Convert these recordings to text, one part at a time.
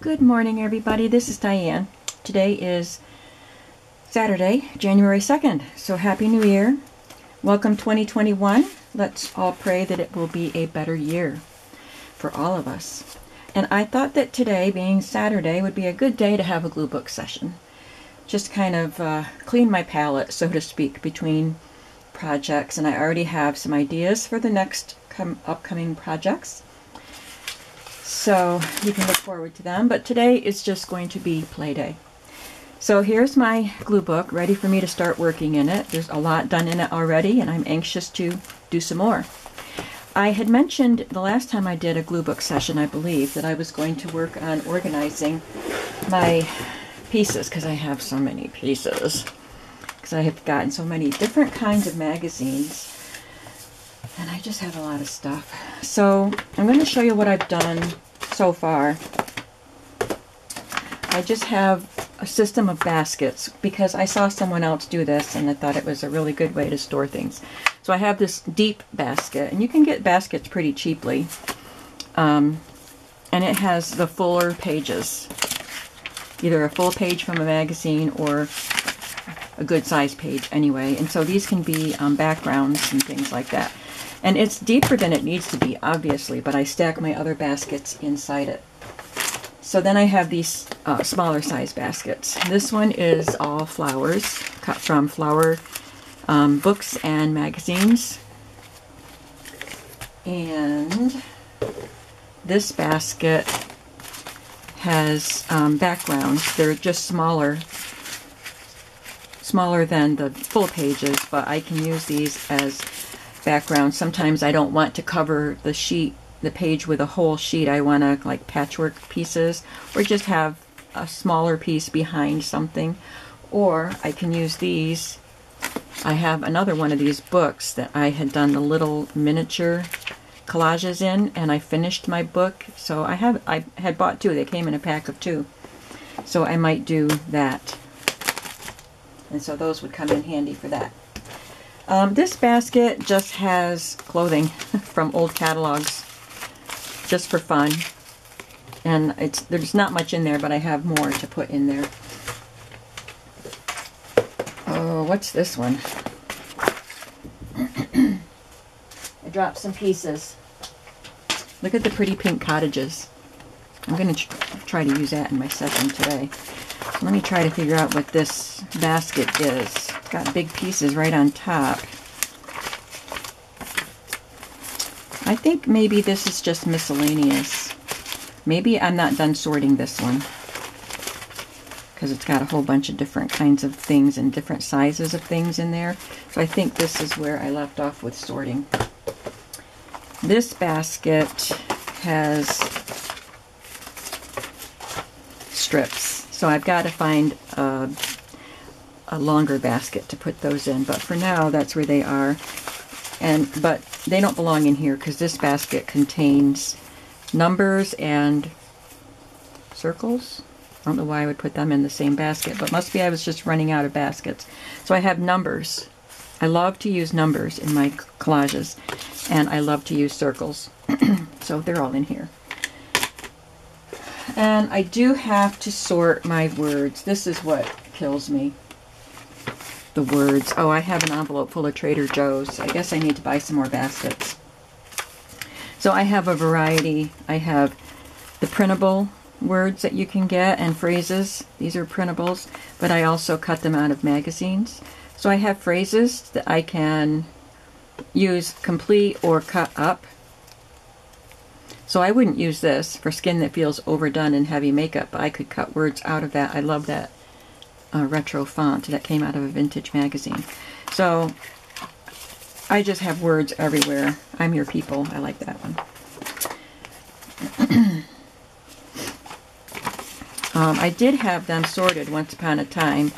Good morning, everybody. This is Diane. Today is Saturday, January 2nd. So happy New Year. Welcome 2021. Let's all pray that it will be a better year for all of us. And I thought that today, being Saturday, would be a good day to have a glue book session. Just kind of clean my palette, so to speak, between projects. And I already have some ideas for the next upcoming projects. So you can look forward to them, but today is just going to be play day. So here's my glue book, ready for me to start working in it. There's a lot done in it already, and I'm anxious to do some more. I had mentioned the last time I did a glue book session, I believe, that I was going to work on organizing my pieces, because I have so many pieces. Because I have gotten so many different kinds of magazines. And I just have a lot of stuff. So I'm going to show you what I've done so far. I just have a system of baskets because I saw someone else do this and I thought it was a really good way to store things. So I have this deep basket, and you can get baskets pretty cheaply. And it has the fuller pages. Either a full page from a magazine or a good size page anyway. And so these can be backgrounds and things like that. And it's deeper than it needs to be, obviously, but I stack my other baskets inside it. So then I have these smaller size baskets. This one is all flowers, cut from flower books and magazines. And this basket has backgrounds. They're just smaller than the full pages, but I can use these as background. Sometimes I don't want to cover the page with a whole sheet. I want to like patchwork pieces, or just have a smaller piece behind something. Or I can use these. I have another one of these books that I had done the little miniature collages in, and I finished my book. So I had bought two. They came in a pack of two. So I might do that. And so those would come in handy for that. This basket just has clothing from old catalogs, just for fun. And there's not much in there, but I have more to put in there. Oh, what's this one? I dropped some pieces. Look at the pretty pink cottages. I'm going to try to use that in my session today. So let me try to figure out what this basket is. It's got big pieces right on top. I think maybe this is just miscellaneous. Maybe I'm not done sorting this one, because it's got a whole bunch of different kinds of things and different sizes of things in there. So I think this is where I left off with sorting. This basket has strips. So I've got to find a longer basket to put those in. But for now, that's where they are. But they don't belong in here because this basket contains numbers and circles. I don't know why I would put them in the same basket, but must be I was just running out of baskets. So I have numbers. I love to use numbers in my collages, and I love to use circles. So they're all in here. And I do have to sort my words. This is what kills me. The words. Oh, I have an envelope full of Trader Joe's. I guess I need to buy some more baskets. So I have a variety. I have the printable words that you can get and phrases. These are printables, but I also cut them out of magazines. So I have phrases that I can use complete or cut up. So I wouldn't use this for skin that feels overdone in heavy makeup, but I could cut words out of that. I love that retro font that came out of a vintage magazine. So I just have words everywhere. I'm your people. I like that one. I did have them sorted once upon a time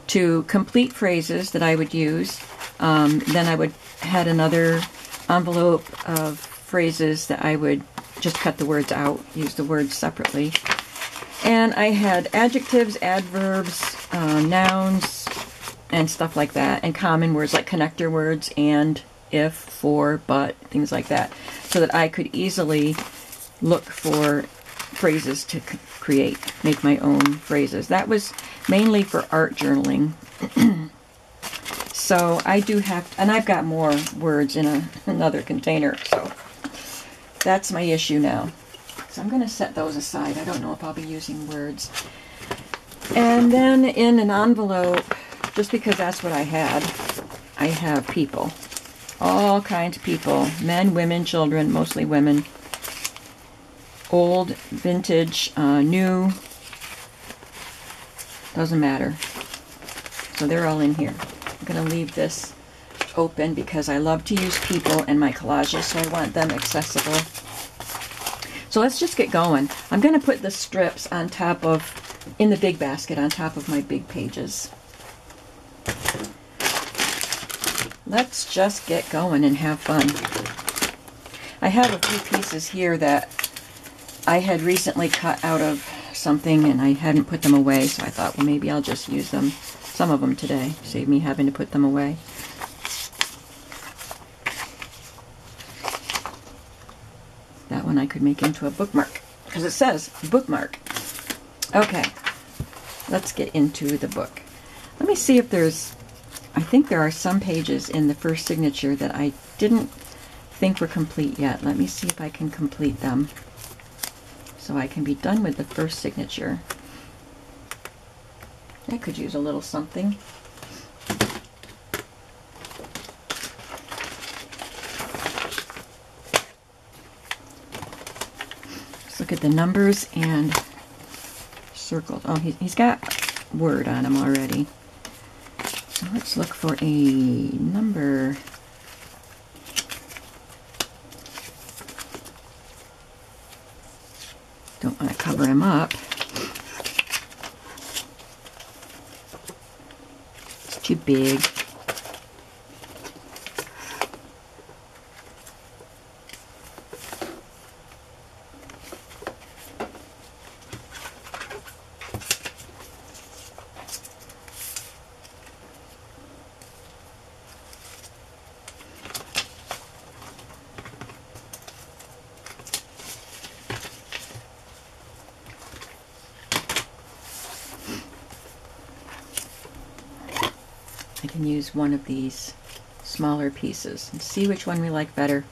to complete phrases that I would use. Then I had another envelope of phrases that I would just cut the words out, use the words separately. And I had adjectives, adverbs, nouns, and stuff like that, and common words like connector words, and, if, for, but, things like that, so that I could easily look for phrases to make my own phrases. That was mainly for art journaling. So I do have, and I've got more words in another container, so that's my issue now. So I'm going to set those aside. I don't know if I'll be using words. And then in an envelope, just because that's what I have people. All kinds of people. Men, women, children, mostly women. Old, vintage, new. Doesn't matter. So they're all in here. I'm going to leave this open because I love to use people in my collages, so I want them accessible. So let's just get going. I'm going to put the strips on top of, in the big basket, on top of my big pages. Let's just get going and have fun. I have a few pieces here that I had recently cut out of something and I hadn't put them away, so I thought, well, maybe I'll just use them, some of them today, save me having to put them away. That one I could make into a bookmark, because it says bookmark. Okay, let's get into the book. Let me see if there's, I think there are some pages in the first signature that I didn't think were complete yet. Let me see if I can complete them so I can be done with the first signature. I could use a little something. Let's look at the numbers and circles. Oh, he's got word on them already. So let's look for a number. Don't want to cover him up. It's too big. I can use one of these smaller pieces and see which one we like better.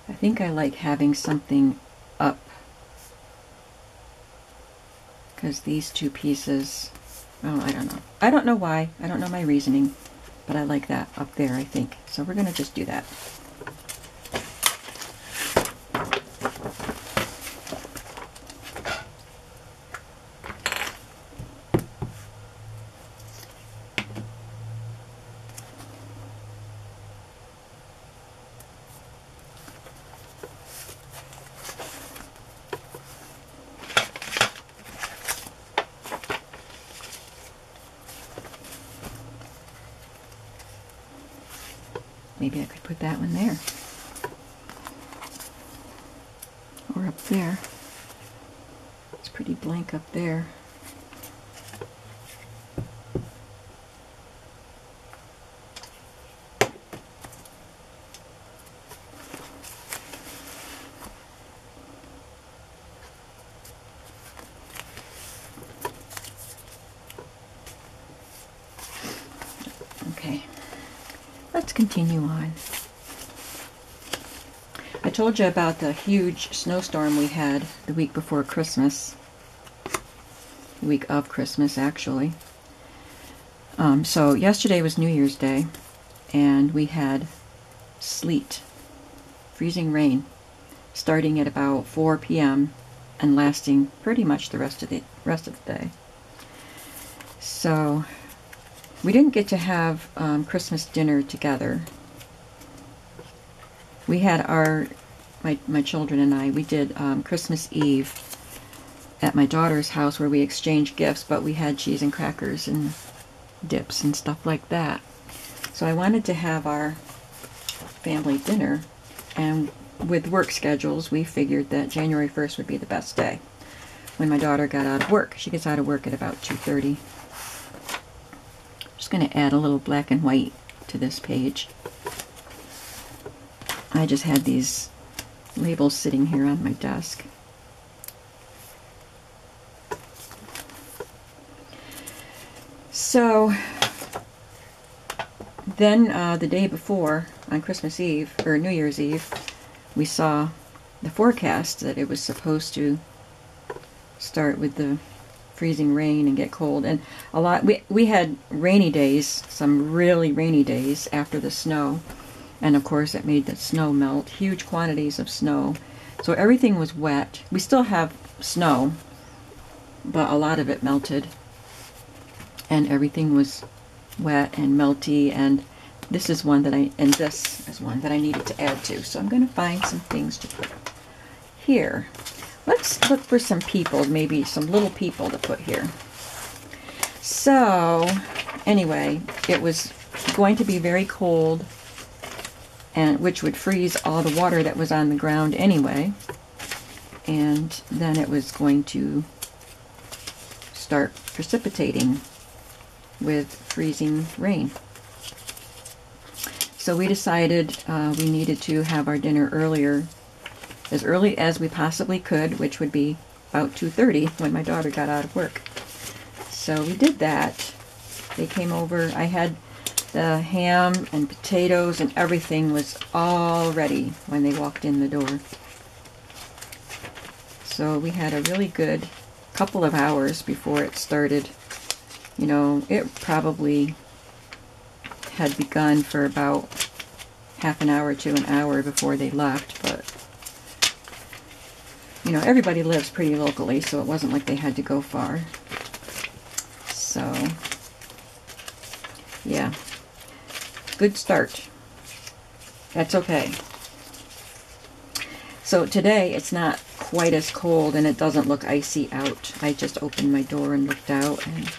I think I like having something up because these two pieces, oh, I don't know. I don't know why. I don't know my reasoning, but I like that up there, I think. So we're going to just do that. Maybe I could put that one there. Or up there. It's pretty blank up there. Okay. Let's continue on. I told you about the huge snowstorm we had the week before Christmas. The week of Christmas, actually. So yesterday was New Year's Day, and we had sleet, freezing rain, starting at about 4 p.m. and lasting pretty much the rest of the day. So we didn't get to have Christmas dinner together. We had my children and I, we did Christmas Eve at my daughter's house where we exchanged gifts, but we had cheese and crackers and dips and stuff like that. So I wanted to have our family dinner, and with work schedules, we figured that January 1st would be the best day when my daughter got out of work. She gets out of work at about 2:30. Just going to add a little black and white to this page. I just had these labels sitting here on my desk. So then the day before, on Christmas Eve, or New Year's Eve, we saw the forecast that it was supposed to start with the freezing rain and get cold. And a lot, we had rainy days, some really rainy days after the snow. And of course it made the snow melt, huge quantities of snow. So everything was wet. We still have snow, but a lot of it melted. And everything was wet and melty, and this is one that this is one that I needed to add to. So I'm going to find some things to put here. Let's look for some people, maybe some little people to put here. So anyway, it was going to be very cold, and which would freeze all the water that was on the ground anyway. And then it was going to start precipitating with freezing rain. So we decided we needed to have our dinner as early as we possibly could, which would be about 2:30 when my daughter got out of work. So we did that. They came over. I had the ham and potatoes and everything was all ready when they walked in the door. So we had a really good couple of hours before it started. You know, it probably had begun for about half an hour to an hour before they left, but you know, everybody lives pretty locally, so it wasn't like they had to go far. So yeah, good start. That's okay. So today it's not quite as cold and it doesn't look icy out. I just opened my door and looked out and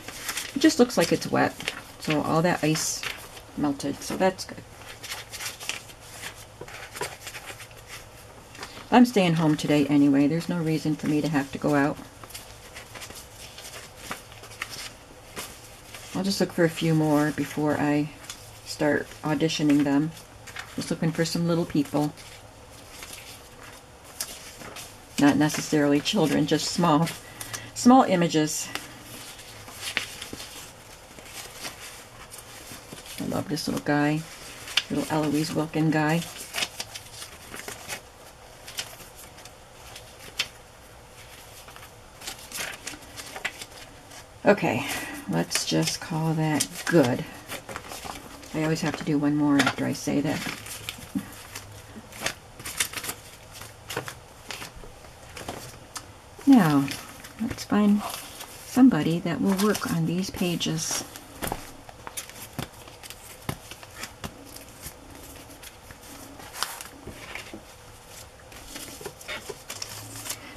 it just looks like it's wet. So all that ice melted, so that's good. I'm staying home today anyway. There's no reason for me to have to go out. I'll just look for a few more before I start auditioning them. Just looking for some little people. Not necessarily children, just small images. I love this little guy, little Eloise Wilkin guy. Okay, let's just call that good. I always have to do one more after I say that. Now, let's find somebody that will work on these pages.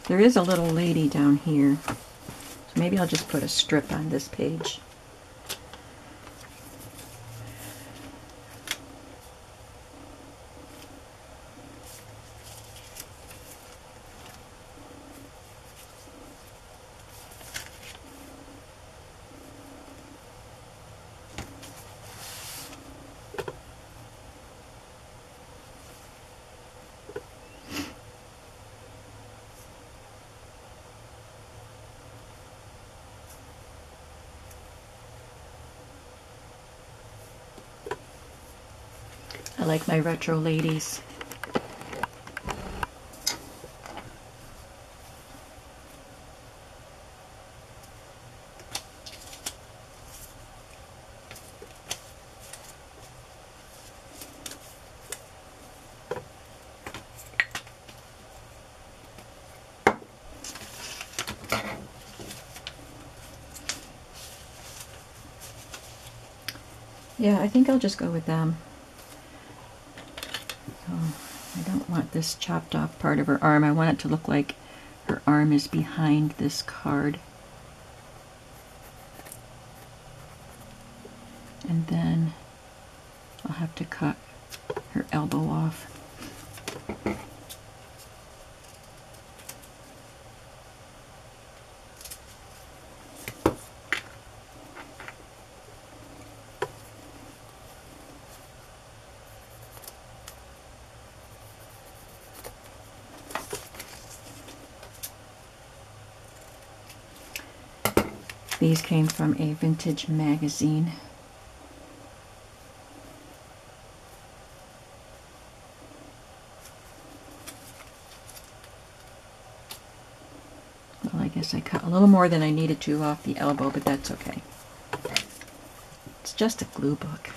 There is a little lady down here. So maybe I'll just put a strip on this page. I like my retro ladies. Yeah, I think I'll just go with them. I don't want this chopped off part of her arm. I want it to look like her arm is behind this card. And then I'll have to cut her elbow off. These came from a vintage magazine. Well, I guess I cut a little more than I needed to off the elbow, but that's okay. It's just a glue book.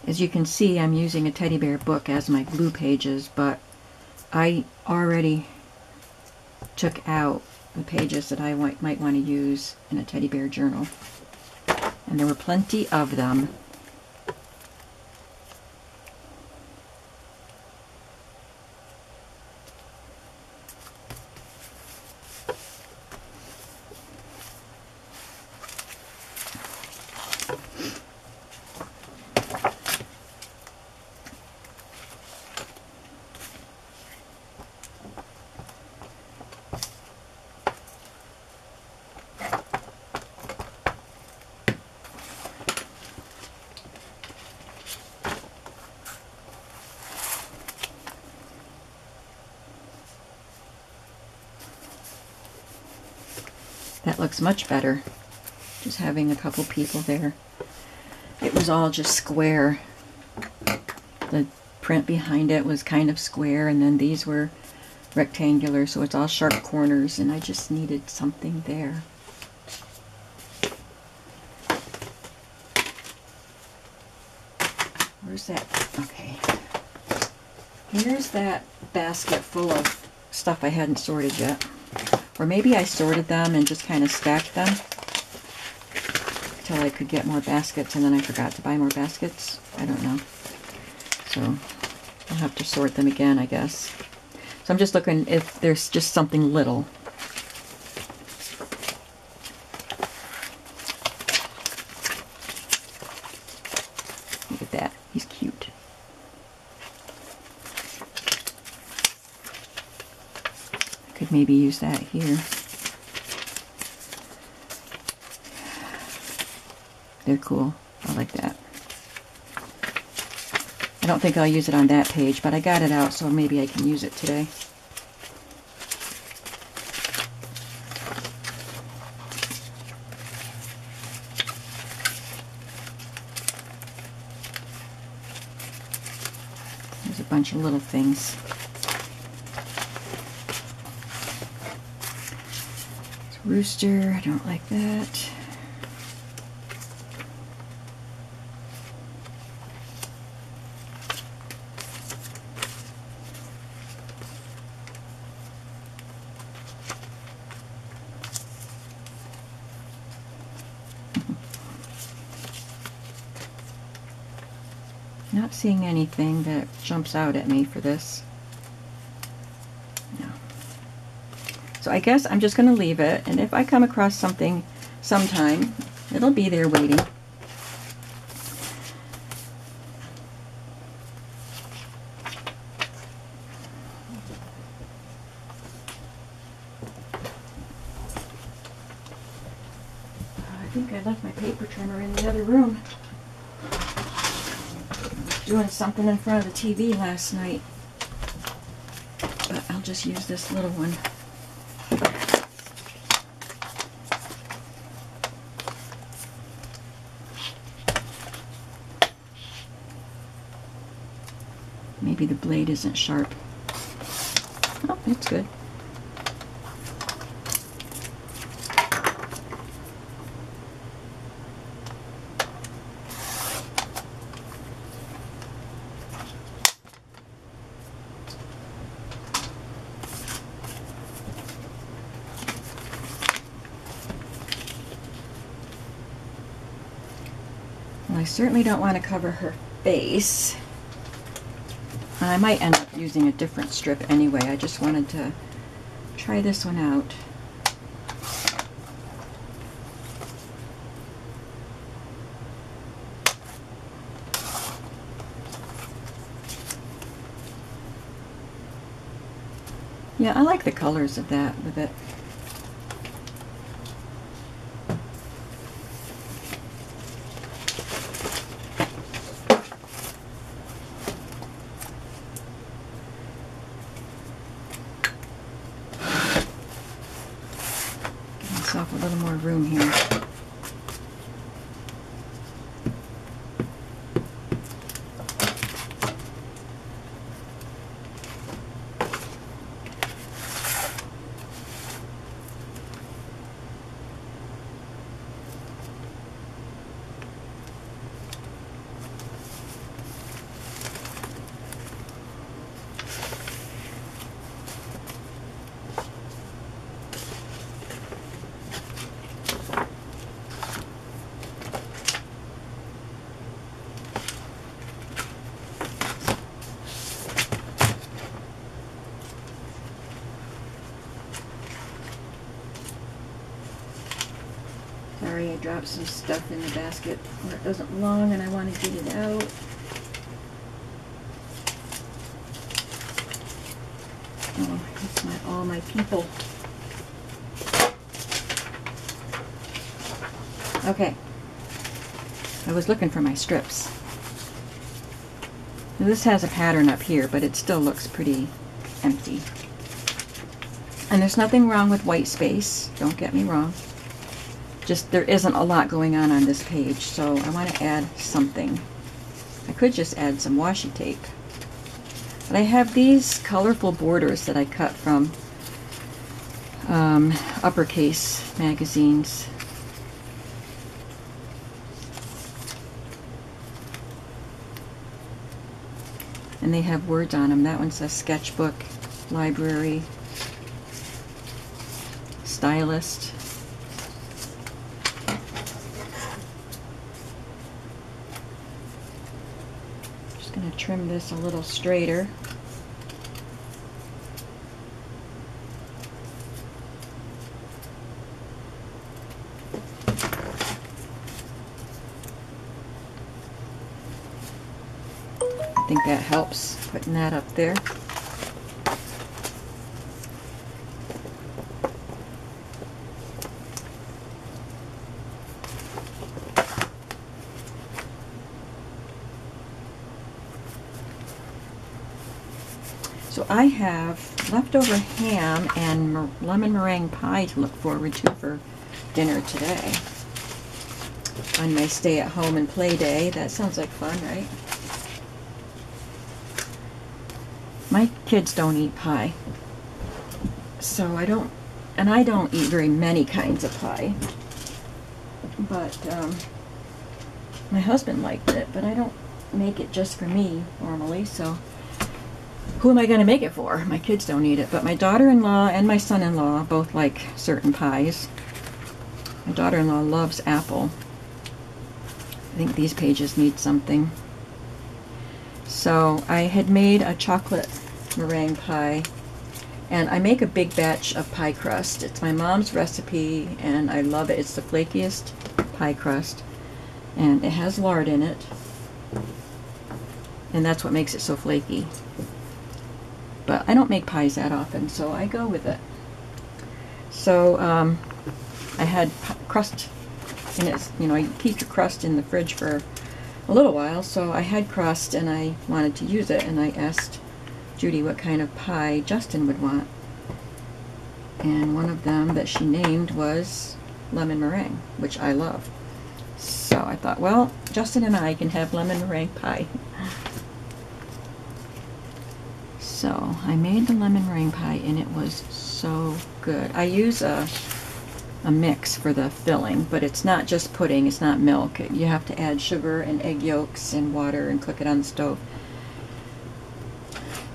As you can see, I'm using a teddy bear book as my glue pages, but I already took out the pages that I might want to use in a teddy bear journal. And there were plenty of them. That looks much better, just having a couple people there. It was all just square. The print behind it was kind of square, and then these were rectangular, so it's all sharp corners, and I just needed something there. Where's that? Okay. Here's that basket full of stuff I hadn't sorted yet. Or maybe I sorted them and just kind of stacked them until I could get more baskets, and then I forgot to buy more baskets. I don't know. So I'll have to sort them again, I guess. So I'm just looking if there's just something little. Look at that. He's cute. Could maybe use that here. They're cool. I like that. I don't think I'll use it on that page, but I got it out, so maybe I can use it today. There's a bunch of little things. Rooster, I don't like that. Not seeing anything that jumps out at me for this. So I guess I'm just going to leave it, and if I come across something sometime, it'll be there waiting. I think I left my paper trimmer in the other room. I was doing something in front of the TV last night, but I'll just use this little one. Maybe the blade isn't sharp. Oh, it's good. Well, I certainly don't want to cover her face. I might end up using a different strip anyway. I just wanted to try this one out. Yeah, I like the colors of that with it. little more room here. Sorry, I dropped some stuff in the basket where it doesn't belong and I want to get it out. Oh, it's all my people. Okay. I was looking for my strips. Now, this has a pattern up here, but it still looks pretty empty. And there's nothing wrong with white space, don't get me wrong. Just there isn't a lot going on this page, so I want to add something. I could just add some washi tape. But I have these colorful borders that I cut from Uppercase magazines. And they have words on them. That one says sketchbook, library, stylist. Just going to trim this a little straighter. I think that helps, putting that up there. So I have leftover ham and lemon meringue pie to look forward to for dinner today. On my stay at home and play day. That sounds like fun, right? My kids don't eat pie, so I don't eat very many kinds of pie, but my husband liked it, but I don't make it just for me normally, so who am I going to make it for? My kids don't eat it, but my daughter-in-law and my son-in-law both like certain pies. My daughter-in-law loves apple. I think these pages need something. So I had made a chocolate meringue pie, and I make a big batch of pie crust. It's my mom's recipe, and I love it. It's the flakiest pie crust, and it has lard in it, and that's what makes it so flaky. But I don't make pies that often, so I go with it. So I had crust, and it's, you know, you keep your crust in the fridge for a little while, so I had crust and I wanted to use it, and I asked Judy what kind of pie Justin would want, and one of them that she named was lemon meringue, which I love. So I thought, well, Justin and I can have lemon meringue pie. So I made the lemon meringue pie, and it was so good. I use a mix for the filling, but it's not just pudding, it's not milk. You have to add sugar and egg yolks and water and cook it on the stove.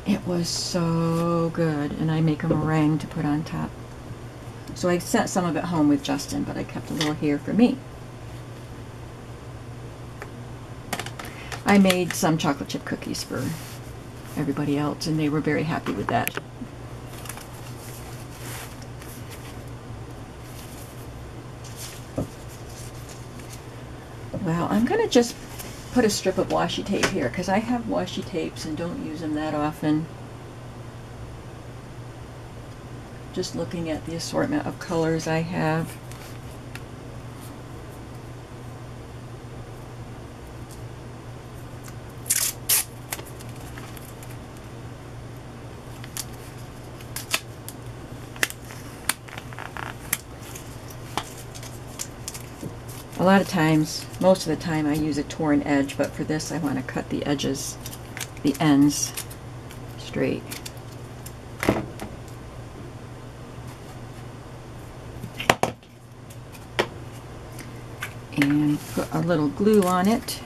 It was so good, and I make a meringue to put on top. So I sent some of it home with Justin, but I kept a little here for me. I made some chocolate chip cookies for everybody else, and they were very happy with that. Well, I'm going to just put a strip of washi tape here, because I have washi tapes and don't use them that often. Just looking at the assortment of colors I have. A lot of times, most of the time, I use a torn edge, but for this I want to cut the edges, the ends, straight. And put a little glue on it.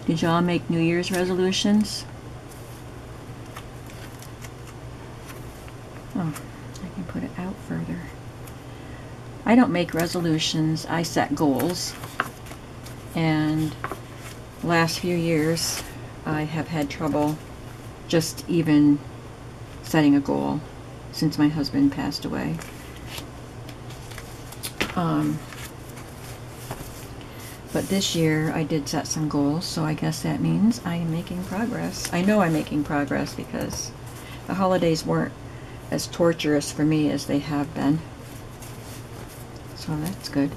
Did y'all make New Year's resolutions? Oh, I can put it out further. I don't make resolutions, I set goals. And the last few years I have had trouble just even setting a goal since my husband passed away. But this year I did set some goals, so I guess that means I am making progress. I know I'm making progress because the holidays weren't as torturous for me as they have been. So that's good.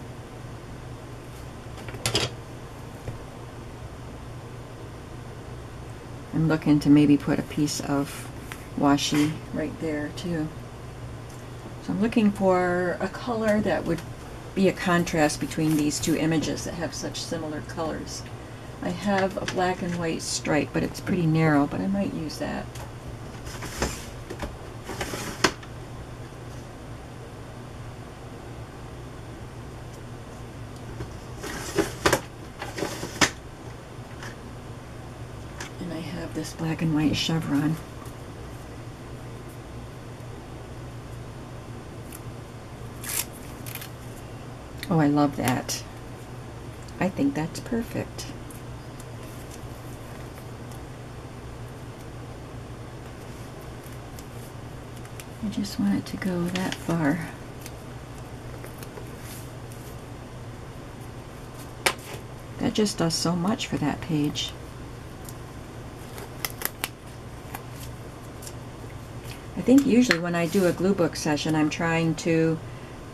I'm looking to maybe put a piece of washi right there too. So I'm looking for a color that would be a contrast between these two images that have such similar colors. I have a black and white stripe, but it's pretty narrow, but I might use that. And I have this black and white chevron. Oh, I love that. I think that's perfect. I just want it to go that far. That just does so much for that page. I think usually when I do a glue book session, I'm trying to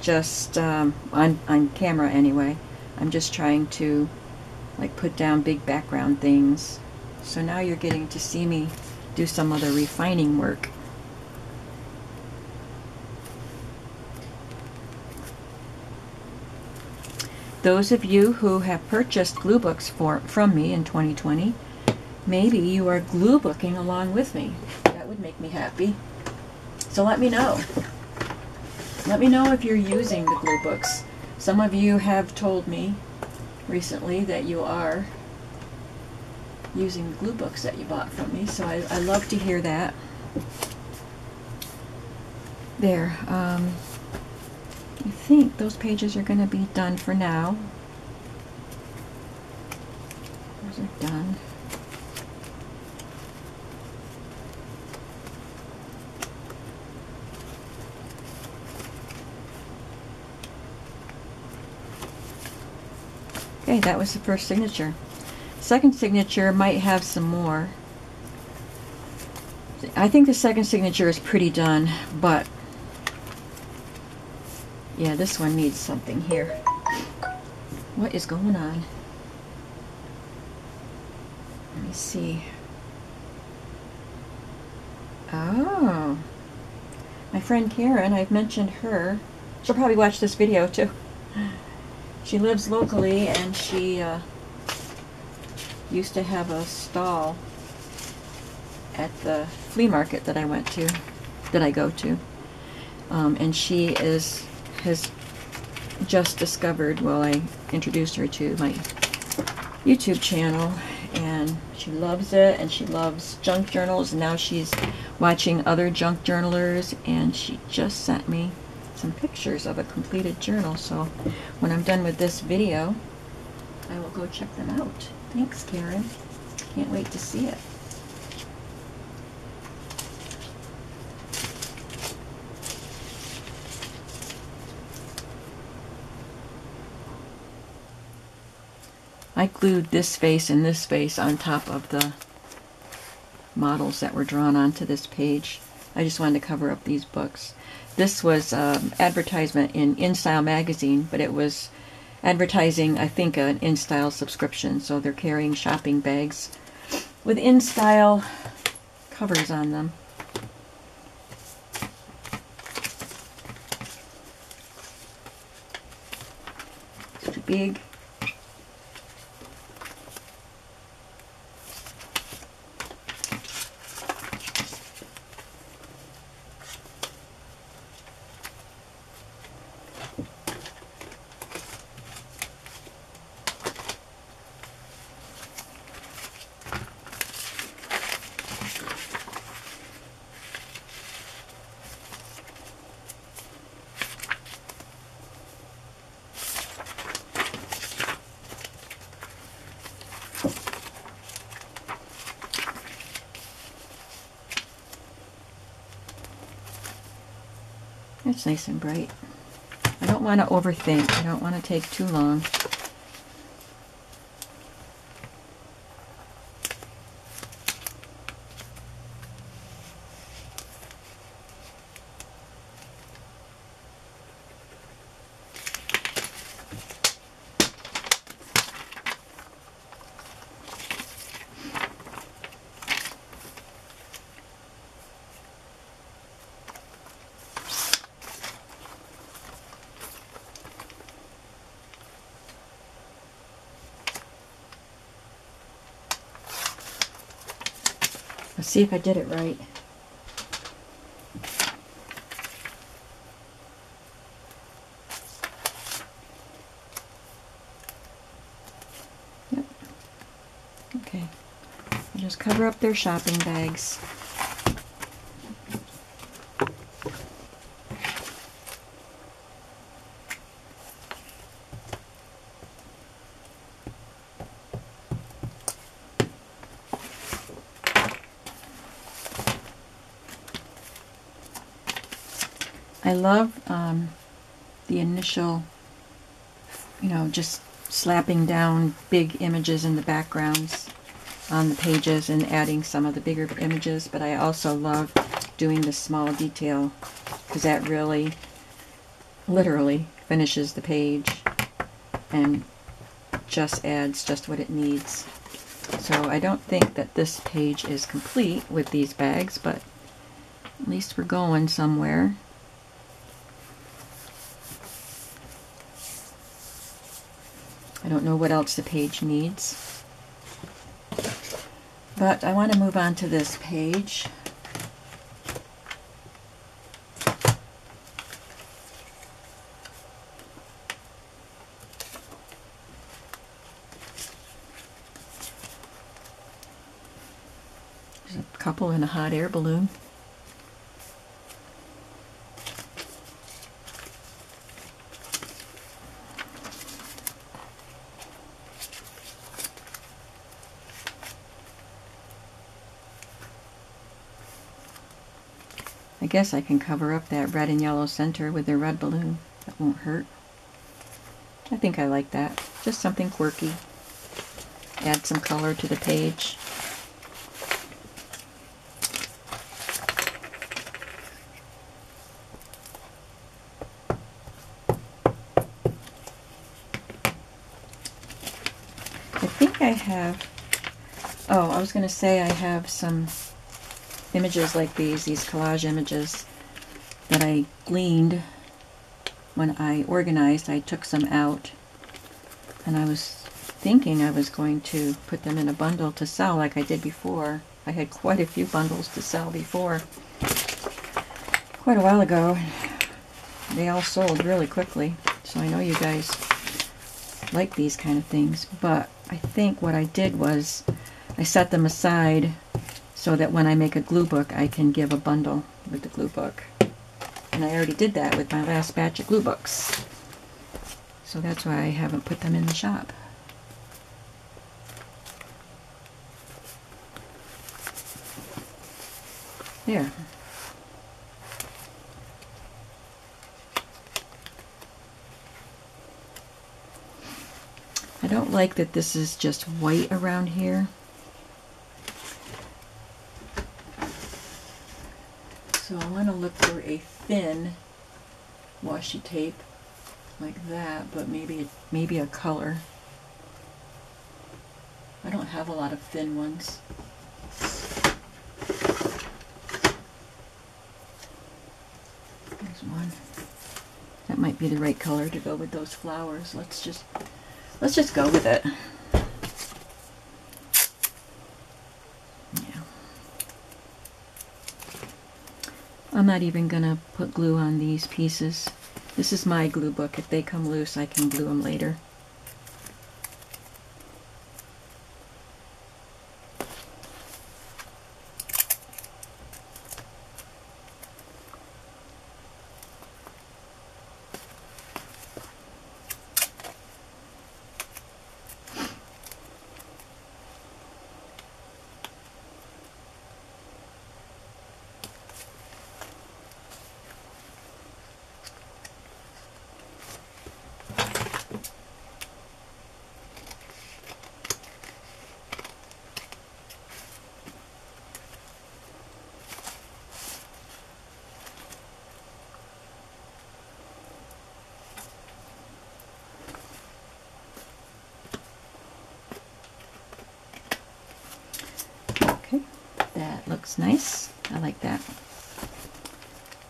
just, on camera anyway, I'm just trying to like put down big background things. So now you're getting to see me do some other refining work. Those of you who have purchased glue books from me in 2020, maybe you are glue booking along with me. That would make me happy. So let me know. Let me know if you're using the glue books. Some of you have told me recently that you are using the glue books that you bought from me, so I love to hear that. There. I think those pages are going to be done for now. Those are done. Okay, that was the first signature. Second signature might have some more. I think the second signature is pretty done, but yeah, this one needs something here. What is going on? Let me see. Oh, my friend Karen, I've mentioned her. She'll probably watch this video too. She lives locally, and she used to have a stall at the flea market that I go to. And she has just discovered, well, I introduced her to my YouTube channel, and she loves it, and she loves junk journals, and now she's watching other junk journalers, and she just sent me some pictures of a completed journal. So when I'm done with this video, I will go check them out. Thanks, Karen. Can't wait to see it. I glued this face and this face on top of the models that were drawn onto this page. I just wanted to cover up these books. This was advertisement in InStyle magazine, but it was advertising, I think, an InStyle subscription. So they're carrying shopping bags with InStyle covers on them. It's too big. It's nice and bright. I don't want to overthink. I don't want to take too long. Let's see if I did it right. Yep. Okay. I'll just cover up their shopping bags. I love the initial, just slapping down big images in the backgrounds on the pages and adding some of the bigger images, but I also love doing the small detail because that really, literally finishes the page and just adds just what it needs. So I don't think that this page is complete with these bags, but at least we're going somewhere. I don't know what else the page needs, but I want to move on to this page. There's a couple in a hot air balloon. I guess I can cover up that red and yellow center with the red balloon. That won't hurt. I think I like that. Just something quirky. Add some color to the page. I think I have, I was going to say I have some images like these collage images that I gleaned when I organized. I took some out and I was thinking I was going to put them in a bundle to sell like I did before. I had quite a few bundles to sell before, quite a while ago. They all sold really quickly, so I know you guys like these kind of things, but I think what I did was I set them aside so that when I make a glue book, I can give a bundle with the glue book. And I already did that with my last batch of glue books. So that's why I haven't put them in the shop. There. I don't like that this is just white around here. So I want to look for a thin washi tape like that, but maybe a color. I don't have a lot of thin ones. There's one. That might be the right color to go with those flowers. Let's just go with it. Yeah. I'm not even gonna put glue on these pieces. This is my glue book. If they come loose, I can glue them later. Okay, that looks nice. I like that.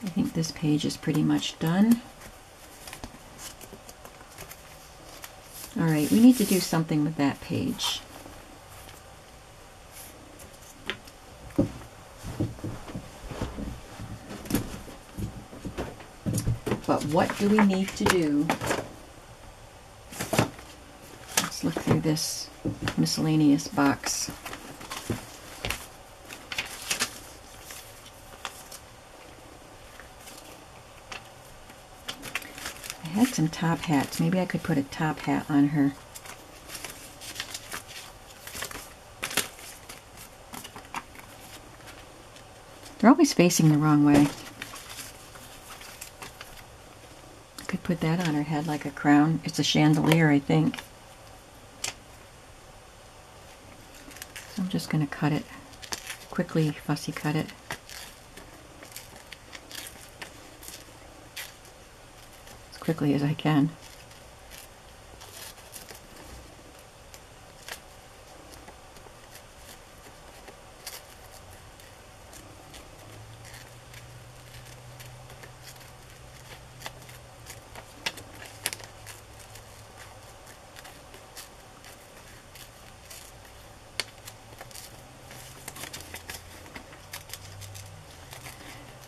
I think this page is pretty much done. All right, we need to do something with that page. But what do we need to do? Let's look through this miscellaneous box. I had some top hats. Maybe I could put a top hat on her. They're always facing the wrong way. I could put that on her head like a crown. It's a chandelier, I think. So I'm just going to cut it. Quickly fussy cut it. As quickly as I can.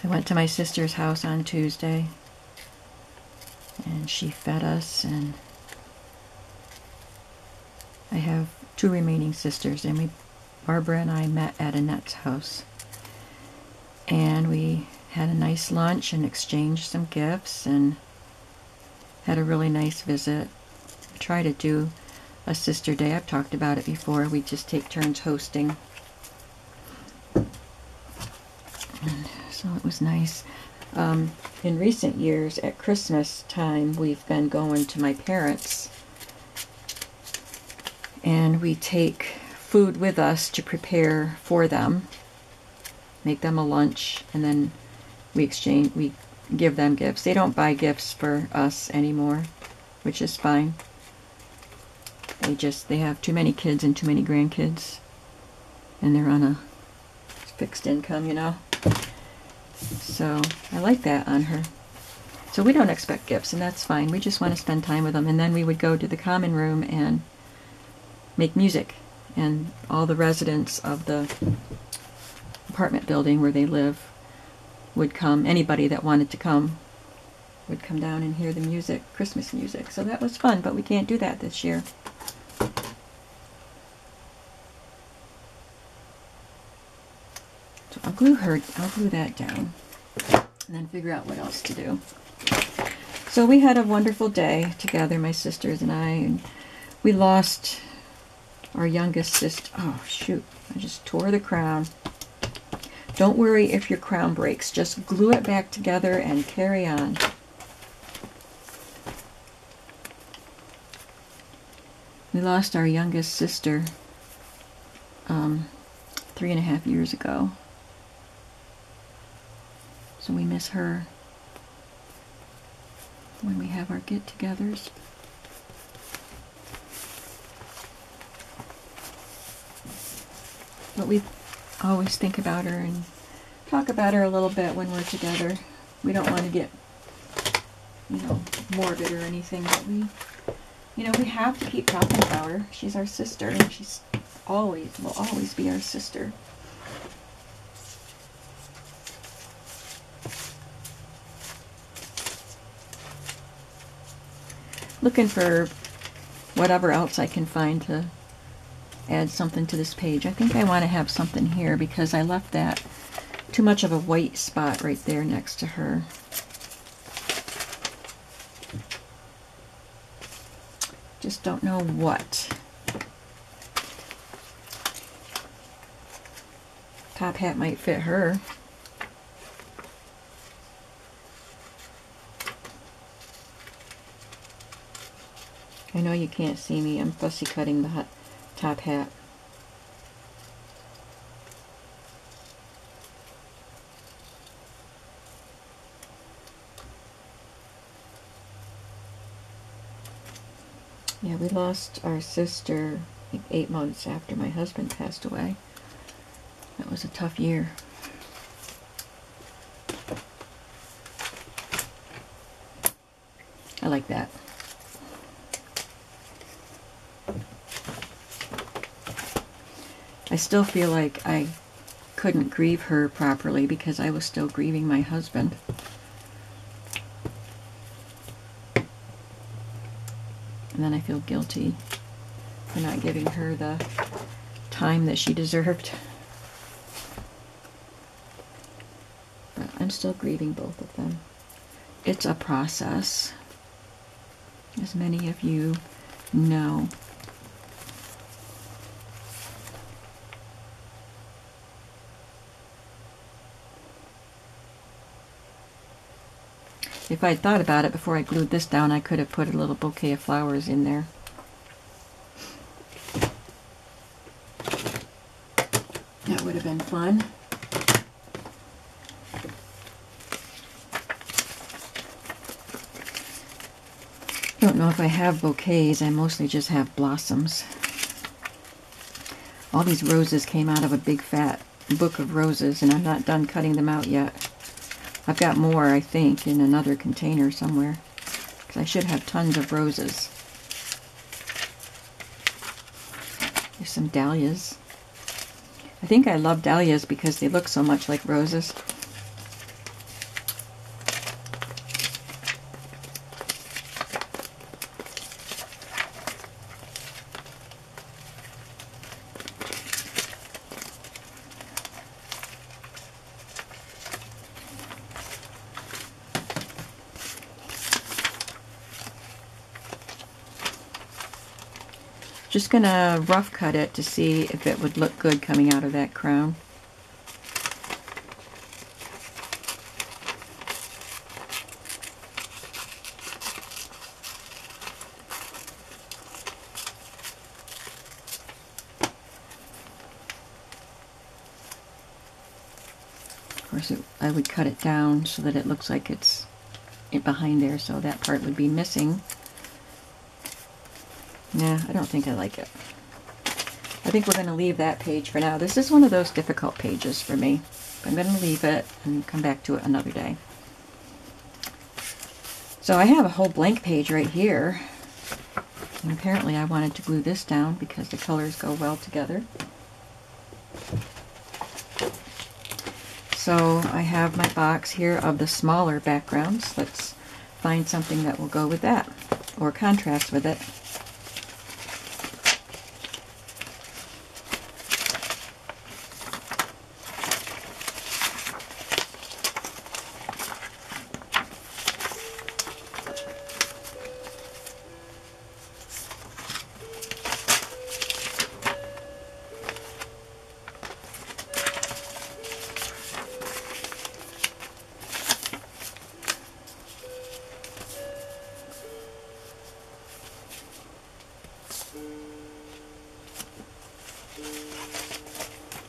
I went to my sister's house on Tuesday, and she fed us, and I have two remaining sisters, and Barbara and I met at Annette's house, and we had a nice lunch and exchanged some gifts and had a really nice visit. I try to do a sister day. I've talked about it before. We just take turns hosting. And so it was nice. In recent years, at Christmas time, we've been going to my parents, and we take food with us to prepare for them, make them a lunch, and then we give them gifts. They don't buy gifts for us anymore, which is fine. They have too many kids and too many grandkids, and they're on a fixed income, you know. So I like that on her. So we don't expect gifts, and that's fine. We just want to spend time with them. And then we would go to the common room and make music. And all the residents of the apartment building where they live would come. Anybody that wanted to come would come down and hear the music, Christmas music. So that was fun, but we can't do that this year. So I'll glue that down, and then figure out what else to do. So we had a wonderful day together, my sisters and I, and we lost our youngest sister. Oh shoot, I just tore the crown. Don't worry if your crown breaks, just glue it back together and carry on. We lost our youngest sister 3.5 years ago. So we miss her. when we have our get-togethers. But we always think about her and talk about her a little bit when we're together. We don't want to get, morbid or anything, but we have to keep talking about her. She's our sister, and she's will always be our sister. Looking for whatever else I can find to add something to this page. I think I want to have something here because I left that too much of a white spot right there next to her. Just don't know what. Top hat might fit her. I know you can't see me. I'm fussy cutting the top hat. Yeah, we lost our sister like 8 months after my husband passed away. That was a tough year. I like that. I still feel like I couldn't grieve her properly because I was still grieving my husband. And then I feel guilty for not giving her the time that she deserved. But I'm still grieving both of them. It's a process, as many of you know. If I'd thought about it before I glued this down, I could have put a little bouquet of flowers in there. That would have been fun. I don't know if I have bouquets. I mostly just have blossoms. All these roses came out of a big fat book of roses, and I'm not done cutting them out yet. I've got more, I think, in another container somewhere, because I should have tons of roses. There's some dahlias. I think I love dahlias because they look so much like roses. Just gonna rough cut it to see if it would look good coming out of that crown. Of course, I would cut it down so that it looks like it's behind there, so that part would be missing. Nah, I don't think I like it. I think we're going to leave that page for now. This is one of those difficult pages for me. I'm going to leave it and come back to it another day. So I have a whole blank page right here. And apparently I wanted to glue this down because the colors go well together. So I have my box here of the smaller backgrounds. Let's find something that will go with that or contrast with it.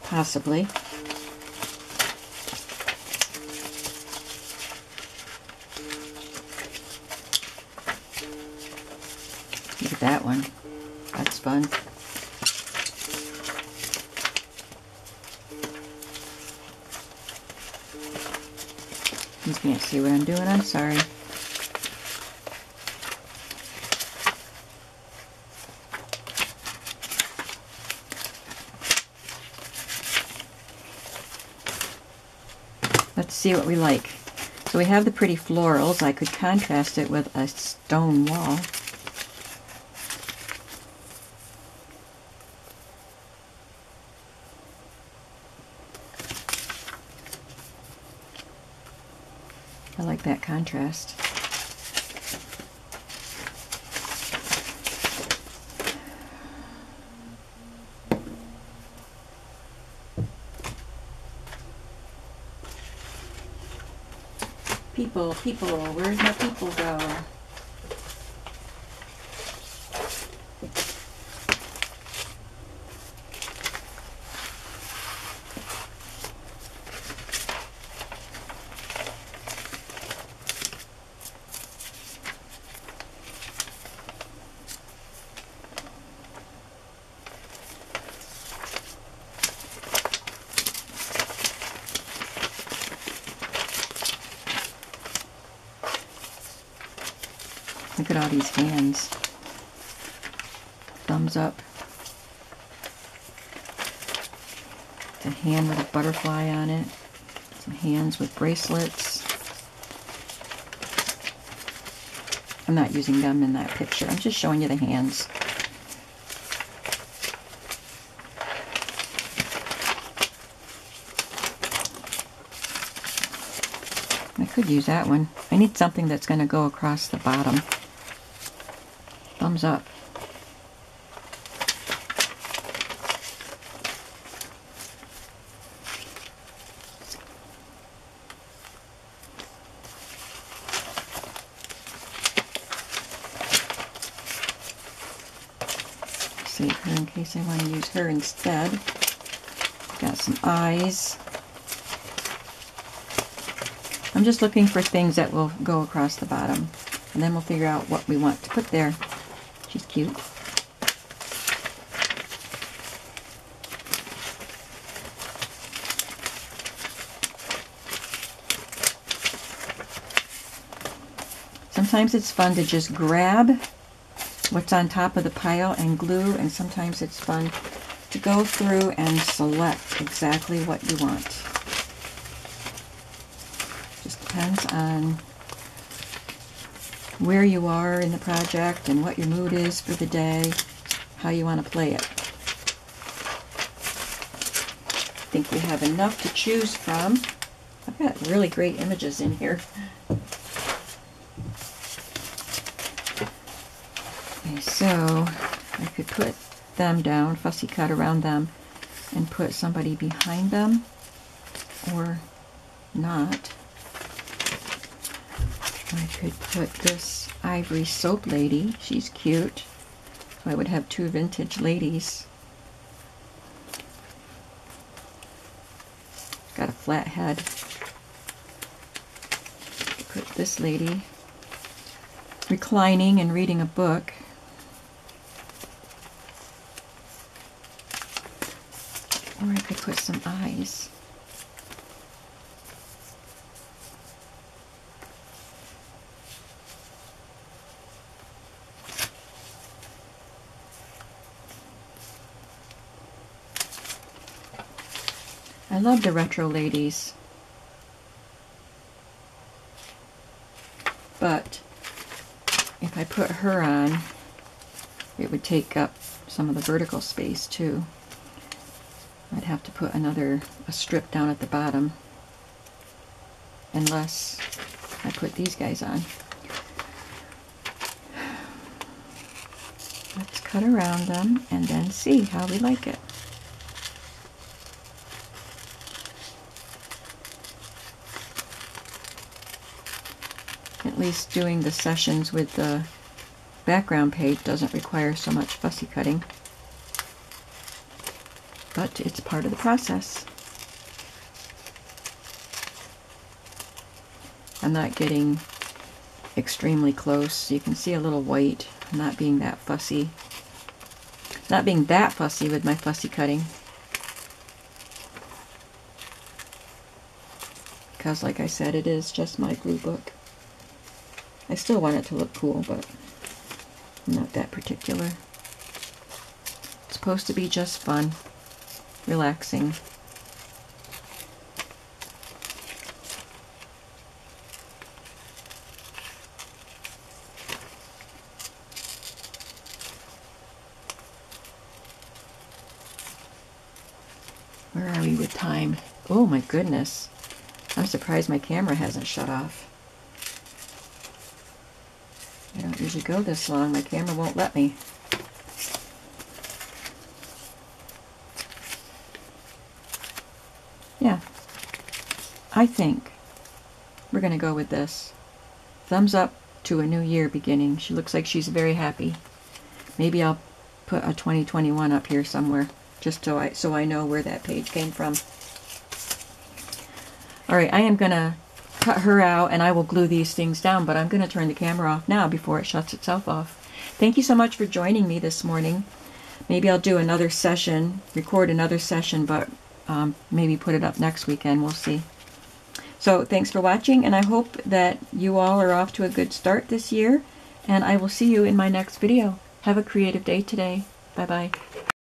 Possibly. You can't see what I'm doing, I'm sorry. Let's see what we like. So we have the pretty florals. I could contrast it with a stone wall. I like that contrast. People, where'd my people go? Look at all these hands. Thumbs up. It's a hand with a butterfly on it. Some hands with bracelets. I'm not using them in that picture. I'm just showing you the hands. I could use that one. I need something that's going to go across the bottom. Thumbs up. Save her in case I want to use her instead. Got some eyes. I'm just looking for things that will go across the bottom, and then we'll figure out what we want to put there. She's cute. Sometimes it's fun to just grab what's on top of the pile and glue, and sometimes it's fun to go through and select exactly what you want. Just depends on where you are in the project and what your mood is for the day, how you want to play it. I think we have enough to choose from. I've got really great images in here. Okay, so I could put them down, fussy cut around them, and put somebody behind them, or not. I could put this ivory soap lady. She's cute. So I would have two vintage ladies. Got a flat head. Put this lady reclining and reading a book. Or I could put some eyes. I love the retro ladies, but if I put her on, it would take up some of the vertical space too. I'd have to put a strip down at the bottom, unless I put these guys on. Let's cut around them and then see how we like it. At least doing the sessions with the background page doesn't require so much fussy cutting. But it's part of the process. I'm not getting extremely close. You can see a little white. I'm not being that fussy. Not being that fussy with my fussy cutting. because, like I said, it is just my glue book. I still want it to look cool, but I'm not that particular. It's supposed to be just fun, relaxing. Where are we with time? Oh my goodness. I'm surprised my camera hasn't shut off. I don't usually go this long. My camera won't let me. Yeah. I think we're going to go with this. Thumbs up to a new year beginning. She looks like she's very happy. Maybe I'll put a 2021 up here somewhere, just so I know where that page came from. All right, I am going to cut her out, and I will glue these things down, but I'm going to turn the camera off now before it shuts itself off. Thank you so much for joining me this morning. Maybe I'll do another session, record another session, but maybe put it up next weekend. We'll see. So thanks for watching, and I hope that you all are off to a good start this year, and I will see you in my next video. Have a creative day today. Bye-bye.